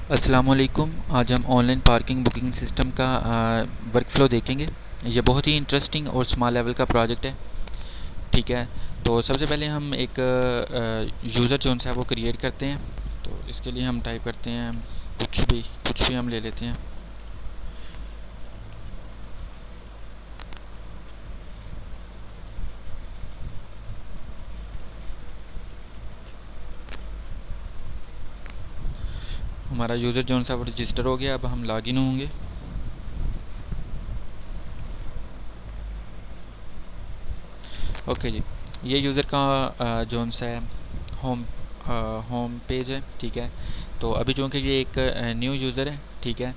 अस्सलाम वालेकुम। आज हम ऑनलाइन पार्किंग बुकिंग सिस्टम का वर्कफ़्लो देखेंगे। ये बहुत ही इंटरेस्टिंग और स्मॉल लेवल का प्रोजेक्ट है। ठीक है, तो सबसे पहले हम एक यूज़र जो है वो क्रिएट करते हैं। तो इसके लिए हम टाइप करते हैं कुछ भी हम ले लेते हैं। हमारा यूज़र जो है वो रजिस्टर हो गया। अब हम लॉगिन होंगे। ओके जी, ये यूज़र का जो सा है होम होम पेज है। ठीक है, तो अभी जो कि ये एक न्यू यूज़र है। ठीक है,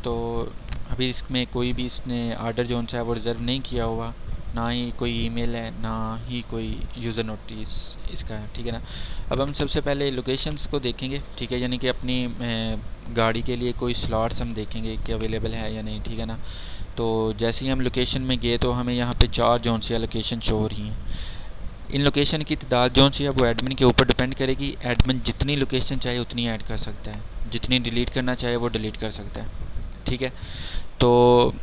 तो अभी इसमें कोई भी इसने ऑर्डर जो है वो रिज़र्व नहीं किया हुआ, ना ही कोई ईमेल है, ना ही कोई यूज़र नोटिस इसका है। ठीक है ना। अब हम सबसे पहले लोकेशंस को देखेंगे। ठीक है, यानी कि अपनी गाड़ी के लिए कोई स्लॉट्स हम देखेंगे कि अवेलेबल है या नहीं। ठीक है ना। तो जैसे ही हम लोकेशन में गए तो हमें यहाँ पे 4 जोन सी लोकेशन शो हो रही हैं। इन लोकेशन की तादाद जो सी है वो एडमिन के ऊपर डिपेंड करेगी। एडमिन जितनी लोकेशन चाहे उतनी ऐड कर सकता है, जितनी डिलीट करना चाहे वो डिलीट कर सकता है। ठीक है, तो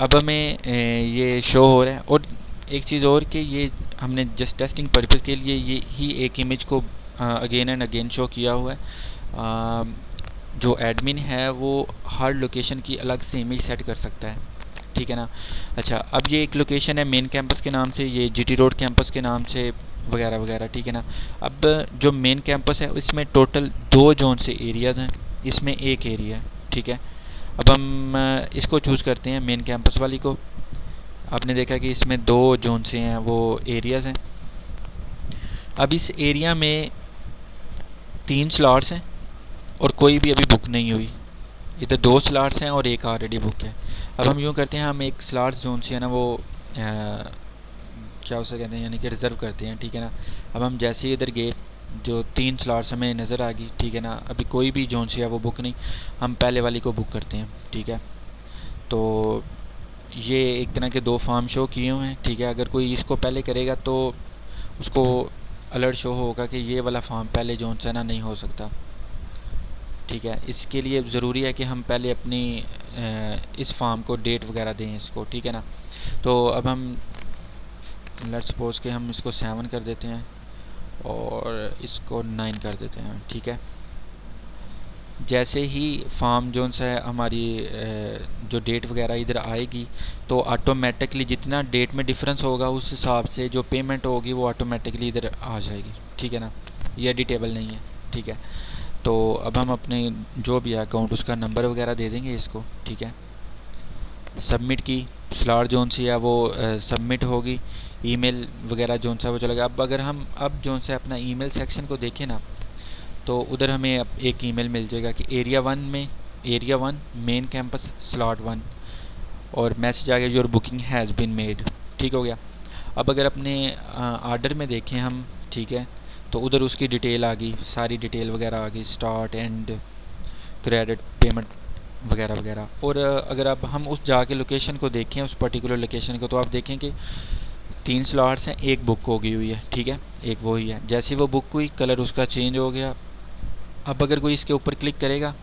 अब हमें ये शो हो रहा है। और एक चीज़ और कि ये हमने जस्ट टेस्टिंग पर्पज़ के लिए ये ही एक इमेज को अगेन एंड अगेन शो किया हुआ है। जो एडमिन है वो हर लोकेशन की अलग से इमेज सेट कर सकता है। ठीक है ना। अच्छा, अब ये एक लोकेशन है मेन कैंपस के नाम से, ये जीटी रोड कैंपस के नाम से, वगैरह वगैरह। ठीक है ना। अब जो मेन कैंपस है इसमें टोटल 2 जोन से एरियाज़ हैं, इसमें एक एरिया है। ठीक है, अब हम इसको चूज़ करते हैं मेन कैंपस वाली को। आपने देखा कि इसमें 2 जोन से हैं वो एरियाज़ हैं। अब इस एरिया में 3 स्लॉट्स हैं और कोई भी अभी बुक नहीं हुई। इधर 2 स्लॉट्स हैं और एक ऑलरेडी बुक है। अब हम यूँ करते हैं, हम एक स्लॉट जोन से है ना वो क्या उसे कहते हैं, यानी कि रिज़र्व करते हैं। ठीक है ना। अब हम जैसे ही इधर गए, जो 3 स्लॉट्स हमें नज़र आ गई। ठीक है ना, अभी कोई भी जोन से है वो बुक नहीं, हम पहले वाली को बुक करते हैं। ठीक है, तो ये एक तरह के 2 फॉर्म शो किए हुए हैं। ठीक है, अगर कोई इसको पहले करेगा तो उसको अलर्ट शो होगा कि ये वाला फॉर्म पहले जोन से ना नहीं हो सकता। ठीक है, इसके लिए ज़रूरी है कि हम पहले अपनी इस फॉर्म को डेट वगैरह दें इसको। ठीक है ना। तो अब हम लेट्स सपोज के हम इसको 7 कर देते हैं और इसको 9 कर देते हैं। ठीक है, जैसे ही फॉर्म जोन सा है हमारी जो डेट वगैरह इधर आएगी तो ऑटोमेटिकली जितना डेट में डिफरेंस होगा उस हिसाब से जो पेमेंट होगी वो ऑटोमेटिकली इधर आ जाएगी। ठीक है ना, ये एडिटेबल नहीं है। ठीक है, तो अब हम अपने जो भी है अकाउंट उसका नंबर वगैरह दे देंगे इसको। ठीक है, सबमिट की, स्लॉट जोन सी है वो सबमिट होगी, ईमेल वगैरह जोन सा वो चलेगा। अब अगर हम अब जोन से अपना ईमेल सेक्शन को देखें ना, तो उधर हमें अब एक ईमेल मिल जाएगा कि एरिया 1 मेन कैंपस स्लॉट 1, और मैसेज आ गया your booking has been made. ठीक हो गया। अब अगर अपने आर्डर में देखें हम, ठीक है, तो उधर उसकी डिटेल आ गई, सारी डिटेल वगैरह आ गई, स्टार्ट एंड क्रेडिट पेमेंट वगैरह वगैरह। और अगर अब हम उस जाके लोकेशन को देखें, उस पर्टिकुलर लोकेशन को, तो आप देखें कि 3 स्लॉट्स हैं, एक बुक हो गई हुई है। ठीक है, एक वही है, जैसे ही वो बुक हुई कलर उसका चेंज हो गया। अब अगर कोई इसके ऊपर क्लिक करेगा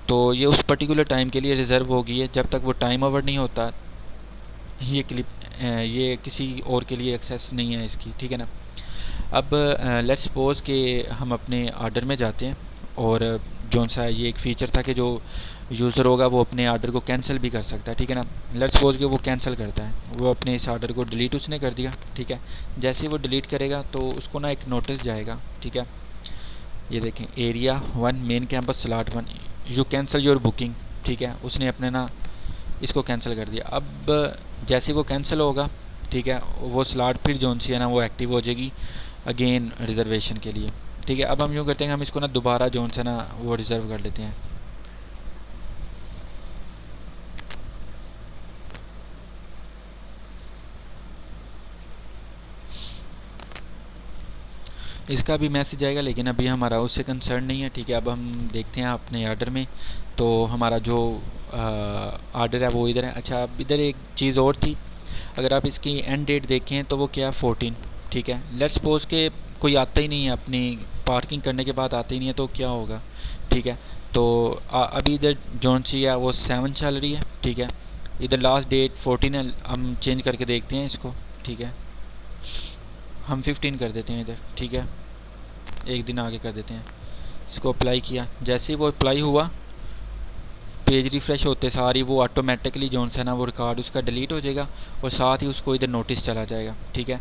तो ये उस पर्टिकुलर टाइम के लिए रिज़र्व हो गई है। जब तक वो टाइम ओवर नहीं होता ये क्लिप ये किसी और के लिए एक्सेस नहीं है इसकी। ठीक है ना। अब लेट्स सपोज कि हम अपने ऑर्डर में जाते हैं और जौन सा ये एक फ़ीचर था कि जो यूज़र होगा वो अपने ऑर्डर को कैंसिल भी कर सकता है। ठीक है ना। लेट्स सपोज कि वो कैंसिल करता है, वो अपने इस ऑर्डर को डिलीट उसने कर दिया। ठीक है, जैसे ही वो डिलीट करेगा तो उसको ना एक नोटिस जाएगा। ठीक है, ये देखें area 1 main campus slot 1 you cancel your booking. ठीक है, उसने अपने ना इसको कैंसिल कर दिया। अब जैसे वो कैंसिल होगा, ठीक है, वो स्लॉट फिर जोन सी है ना वो एक्टिव हो जाएगी अगेन रिज़र्वेशन के लिए। ठीक है, अब हम यूँ करते हैं, हम इसको ना दोबारा जोन से ना वो रिज़र्व कर लेते हैं। इसका भी मैसेज आएगा लेकिन अभी हमारा उससे कंसर्न नहीं है। ठीक है, अब हम देखते हैं अपने ऑर्डर में, तो हमारा जो ऑर्डर है वो इधर है। अच्छा, अब इधर एक चीज़ और थी, अगर आप इसकी एंड डेट देखें तो वो क्या है 14। ठीक है, लेट्स सपोज के कोई आता ही नहीं है, अपनी पार्किंग करने के बाद आता ही नहीं है, तो क्या होगा। ठीक है, तो अभी इधर जोन सी है वो 7 चल रही है, ठीक है। इधर लास्ट डेट 14 है, हम चेंज करके देखते हैं इसको, ठीक है। हम 15 कर देते हैं इधर, ठीक है, एक दिन आगे कर देते हैं। इसको अप्लाई किया, जैसे ही वो अप्लाई हुआ पेज रिफ़्रेश होते सारी वो ऑटोमेटिकली जोन सा ना वो रिकॉर्ड उसका डिलीट हो जाएगा और साथ ही उसको इधर नोटिस चला जाएगा, ठीक है।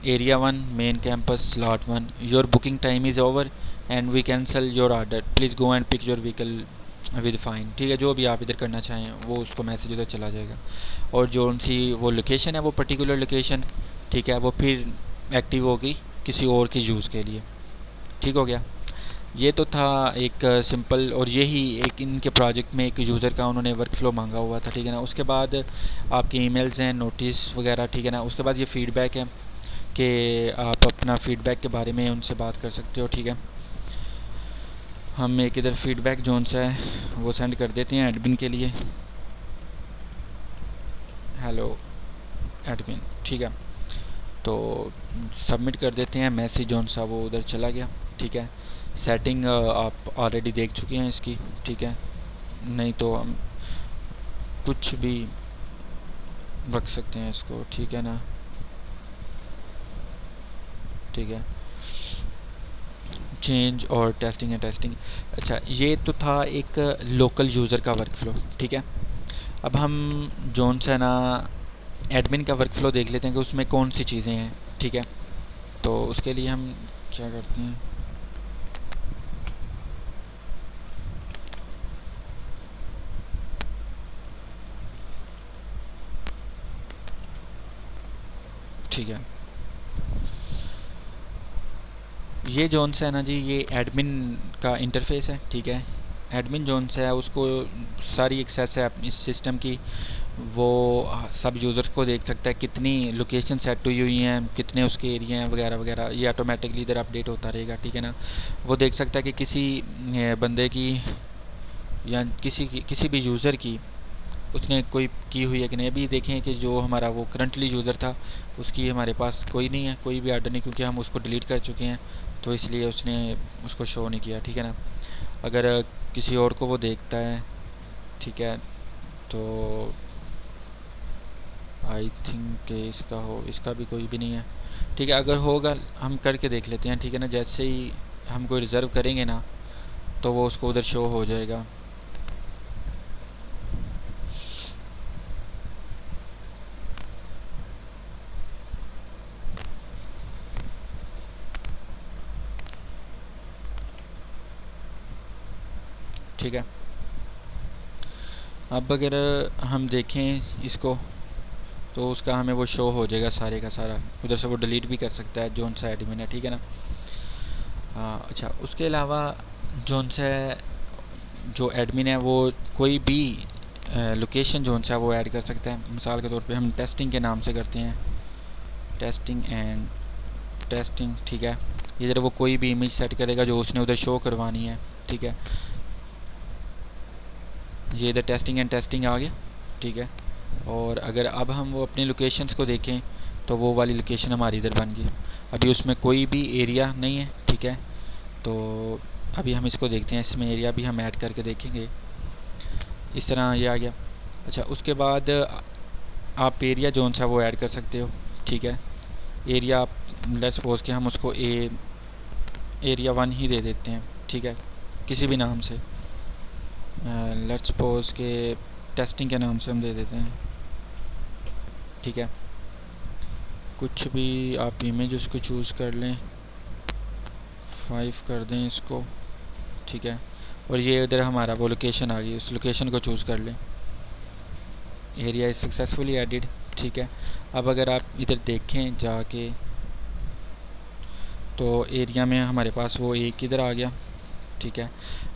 Area 1 main campus slot 1, your booking time is over and we cancel your order, please go and pick your vehicle with fine, ठीक है। जो भी आप इधर करना चाहें वो उसको मैसेज उधर चला जाएगा। और जो सी वो लोकेशन है वो पर्टिकुलर लोकेशन, ठीक है, वो फिर एक्टिव होगी किसी और की यूज़ के लिए, ठीक हो गया। ये तो था एक सिंपल, और यही एक इनके प्रोजेक्ट में एक यूज़र का उन्होंने वर्क फ्लो मांगा हुआ था, ठीक है ना। उसके बाद आपकी ईमेल्स हैं, नोटिस वगैरह, ठीक है ना। उसके बाद ये फ़ीडबैक है कि आप अपना फ़ीडबैक के बारे में उनसे बात कर सकते हो, ठीक है। हम एक इधर फ़ीडबैक जोन सा है वो सेंड कर देते हैं एडमिन के लिए, हेलो एडमिन, ठीक है। तो सबमिट कर देते हैं, मैसेज जोन सा वो उधर चला गया, ठीक है। सेटिंग आप ऑलरेडी देख चुके हैं इसकी, ठीक है। नहीं तो हम कुछ भी रख सकते हैं इसको, ठीक है ना, ठीक है। चेंज और टेस्टिंग है, टेस्टिंग। अच्छा, ये तो था एक लोकल यूज़र का वर्क फ्लो, ठीक है। अब हम जोन से ना एडमिन का वर्क फ्लो देख लेते हैं कि उसमें कौन सी चीज़ें हैं, ठीक है। तो उसके लिए हम क्या करते हैं, ठीक है। ये जोन से है ना जी, ये एडमिन का इंटरफेस है, ठीक है। एडमिन जोन से है उसको सारी एक्सेस है इस सिस्टम की, वो सब यूज़र्स को देख सकता है कितनी लोकेशन सेट हुई हुई हैं, कितने उसके एरिया हैं वगैरह वगैरह, ये ऑटोमेटिकली इधर अपडेट होता रहेगा, ठीक है ना। वो देख सकता है कि किसी बंदे की या किसी भी यूज़र की उसने कोई की हुई है कि नहीं। अभी देखें कि जो हमारा वो करंटली यूज़र था उसकी हमारे पास कोई नहीं है, कोई भी ऑर्डर नहीं, क्योंकि हम उसको डिलीट कर चुके हैं, तो इसलिए उसने उसको शो नहीं किया, ठीक है ना। अगर किसी और को वो देखता है, ठीक है, तो आई थिंक कि इसका हो, इसका भी कोई भी नहीं है, ठीक है। अगर होगा हम करके देख लेते हैं, ठीक है ना। जैसे ही हम कोई रिज़र्व करेंगे ना तो वो उसको उधर शो हो जाएगा, ठीक है। अब अगर हम देखें इसको तो उसका हमें वो शो हो जाएगा सारे का सारा, उधर से वो डिलीट भी कर सकता है जोन सा एडमिन है, ठीक है ना। हाँ, अच्छा, उसके अलावा जोन सा जो एडमिन है वो कोई भी लोकेशन जोन सा वो ऐड कर सकता है। मिसाल के तौर पे हम टेस्टिंग के नाम से करते हैं, टेस्टिंग एंड टेस्टिंग, ठीक है। इधर वो कोई भी इमेज सेट करेगा जो उसने उधर शो करवानी है, ठीक है। ये इधर टेस्टिंग एंड टेस्टिंग आ गया, ठीक है। और अगर अब हम वो अपनी लोकेशंस को देखें तो वो वाली लोकेशन हमारी इधर बन गई। अभी उसमें कोई भी एरिया नहीं है, ठीक है। तो अभी हम इसको देखते हैं, इसमें एरिया भी हम ऐड करके देखेंगे, इस तरह ये आ गया। अच्छा, उसके बाद आप एरिया जोन सा वो ऐड कर सकते हो, ठीक है। एरिया आप लेट्स सपोज कि हम उसको एरिया 1 ही दे देते हैं, ठीक है, किसी भी नाम से। लेट्स सपोज के टेस्टिंग के नाम से हम दे देते हैं, ठीक है। कुछ भी आप इमेज उसको चूज़ कर लें, 5 कर दें इसको, ठीक है। और ये इधर हमारा वो लोकेशन आ गई, उस लोकेशन को चूज़ कर लें। एरिया इज़ सक्सेसफुली एडिड, ठीक है। अब अगर आप इधर देखें जाके तो एरिया में हमारे पास वो एक इधर आ गया, ठीक है।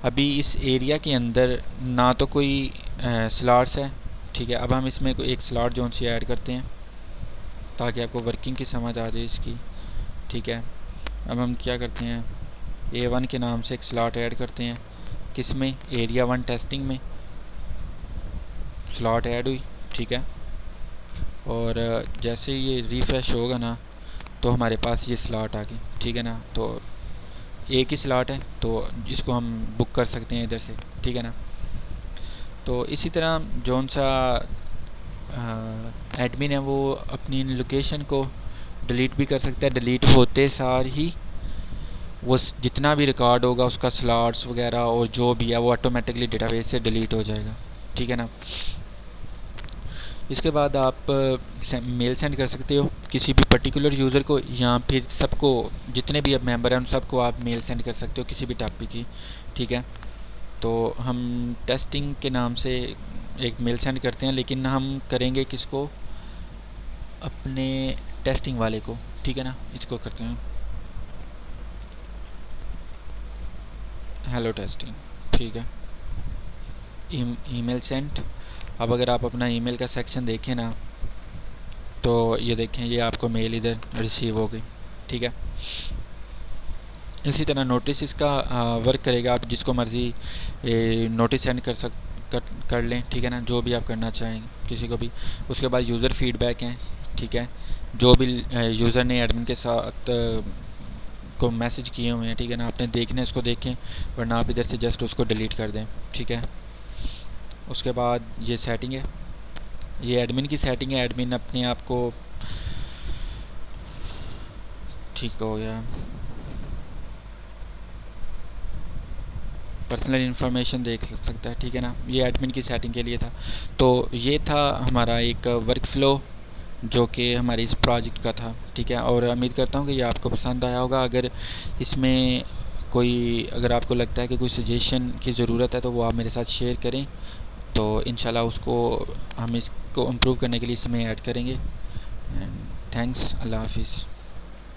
अभी इस एरिया के अंदर ना तो कोई स्लॉट्स है, ठीक है। अब हम इसमें कोई एक स्लॉट जोन सी ऐड करते हैं ताकि आपको वर्किंग की समझ आ जाए इसकी, ठीक है। अब हम क्या करते हैं, A1 के नाम से एक स्लॉट ऐड करते हैं, किस में, एरिया 1 टेस्टिंग में स्लॉट ऐड हुई, ठीक है। और जैसे ये रिफ़्रेश होगा ना तो हमारे पास ये स्लॉट आ गई, ठीक है ना। तो एक ही स्लॉट है, तो इसको हम बुक कर सकते हैं इधर से, ठीक है ना। तो इसी तरह जौन सा एडमिन है वो अपनी लोकेशन को डिलीट भी कर सकता है। डिलीट होते सार ही वो जितना भी रिकॉर्ड होगा उसका स्लॉट्स वगैरह और जो भी है वो ऑटोमेटिकली डेटाबेस से डिलीट हो जाएगा, ठीक है ना। इसके बाद आप मेल सेंड कर सकते हो किसी भी पर्टिकुलर यूज़र को, या फिर सबको, जितने भी अब मेंबर हैं उन सबको आप मेल सेंड कर सकते हो किसी भी टॉपिक की, ठीक है। तो हम टेस्टिंग के नाम से एक मेल सेंड करते हैं, लेकिन हम करेंगे किसको, अपने टेस्टिंग वाले को, ठीक है ना। इसको करते हैं हेलो टेस्टिंग, ठीक है। Email send. अब अगर आप अपना ईमेल का सेक्शन देखें ना, तो ये देखें, ये आपको मेल इधर रिसीव हो गई, ठीक है। इसी तरह नोटिस इसका वर्क करेगा, आप जिसको मर्ज़ी नोटिस सेंड कर लें, ठीक है ना, जो भी आप करना चाहें किसी को भी। उसके बाद यूज़र फीडबैक हैं, ठीक है, जो भी यूज़र ने एडमिन के साथ को मैसेज किए हुए हैं, ठीक है ना, आपने देखने इसको देखें, वरना आप इधर से जस्ट उसको डिलीट कर दें, ठीक है। उसके बाद ये सेटिंग है, ये एडमिन की सेटिंग है। एडमिन अपने आप को, ठीक हो गया, पर्सनल इन्फॉर्मेशन देख सकता है, ठीक है ना। ये एडमिन की सेटिंग के लिए था। तो ये था हमारा एक वर्क फ्लो जो कि हमारे इस प्रोजेक्ट का था, ठीक है। और उम्मीद करता हूँ कि ये आपको पसंद आया होगा। अगर इसमें अगर आपको लगता है कि कोई सजेशन की ज़रूरत है तो वो आप मेरे साथ शेयर करें, तो इंशाल्लाह उसको हम इसको इम्प्रूव करने के लिए इसमें ऐड करेंगे। एंड थैंक्स, अल्लाह हाफिज़।